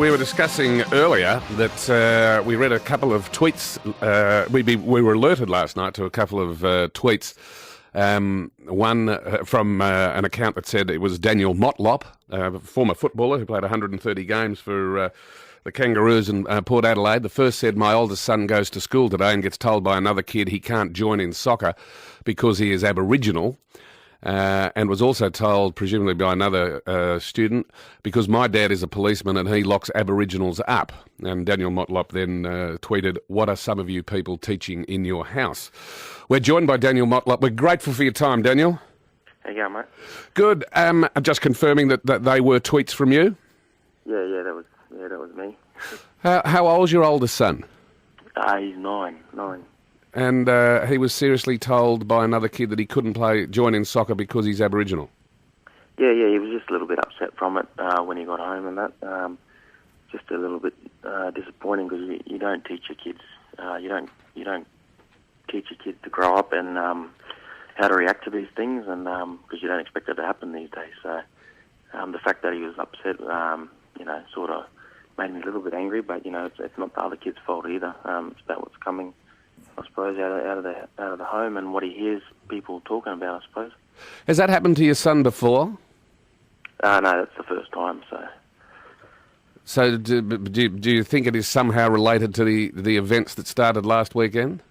We were discussing earlier that we read a couple of tweets. We were alerted last night to a couple of tweets. One from an account that said it was Daniel Motlop, a former footballer who played 130 games for the Kangaroos in Port Adelaide. The first said, "My oldest son goes to school today and gets told by another kid he can't join in soccer because he is Aboriginal." And was also told, presumably by another student, because my dad is a policeman and he locks Aboriginals up. And Daniel Motlop then tweeted, "What are some of you people teaching in your house?" We're joined by Daniel Motlop. We're grateful for your time, Daniel. How you going, mate? Good. Just confirming that they were tweets from you? Yeah, that was me. How old's your oldest son? He's nine. And he was seriously told by another kid that he couldn't join in soccer because he's Aboriginal. Yeah, he was just a little bit upset from it when he got home and that. Just a little bit disappointing because you don't teach your kids. You don't teach your kids to grow up and how to react to these things, and because you don't expect it to happen these days. So the fact that he was upset, sort of made me a little bit angry. But it's not the other kid's fault either. It's about what's coming, I suppose, out of the home and what he hears people talking about, I suppose. Has that happened to your son before? No, that's the first time. So do you think it is somehow related to the events that started last weekend?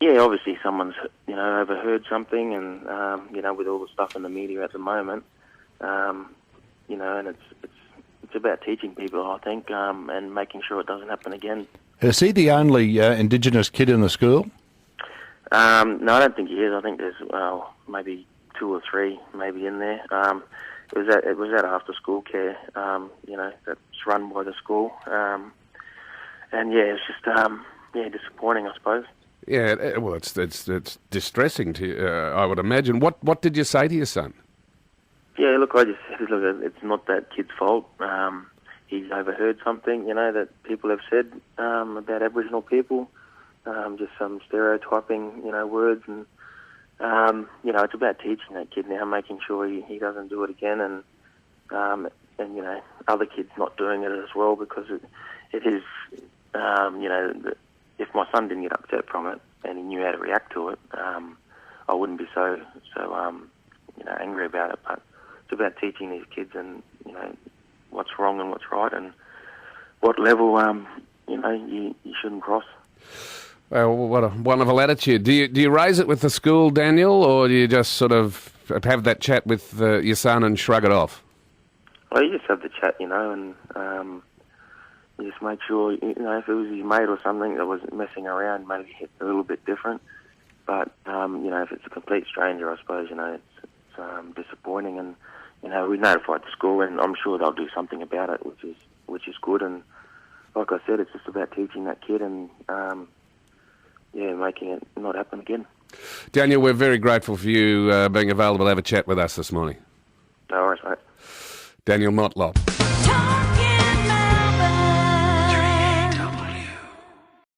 Yeah, obviously someone's overheard something, and with all the stuff in the media at the moment, and it's about teaching people, I think, and making sure it doesn't happen again. Is he the only Indigenous kid in the school? No, I don't think he is. I think there's maybe 2 or 3 maybe in there. It was at after school care, that's run by the school, and it's just disappointing, I suppose. Yeah, well, it's distressing to you, I would imagine. What did you say to your son? Yeah, look, I just said, look, it's not that kid's fault. He's overheard something, that people have said about Aboriginal people, just some stereotyping, words, and it's about teaching that kid now, making sure he doesn't do it again, and other kids not doing it as well, because it is, if my son didn't get upset from it and he knew how to react to it, I wouldn't be so angry about it. But it's about teaching these kids and what's wrong and what's right, and what level you shouldn't cross. Well, what a wonderful attitude. Do you raise it with the school, Daniel, or do you just sort of have that chat with your son and shrug it off? Well, you just have the chat, and you just make sure, if it was his mate or something that wasn't messing around, maybe it's a little bit different. But if it's a complete stranger, I suppose it's disappointing, and we notified the school, and I'm sure they'll do something about it, which is good. And like I said, it's just about teaching that kid and making it not happen again. Daniel, we're very grateful for you being available to have a chat with us this morning. No worries, mate. Daniel Motlop.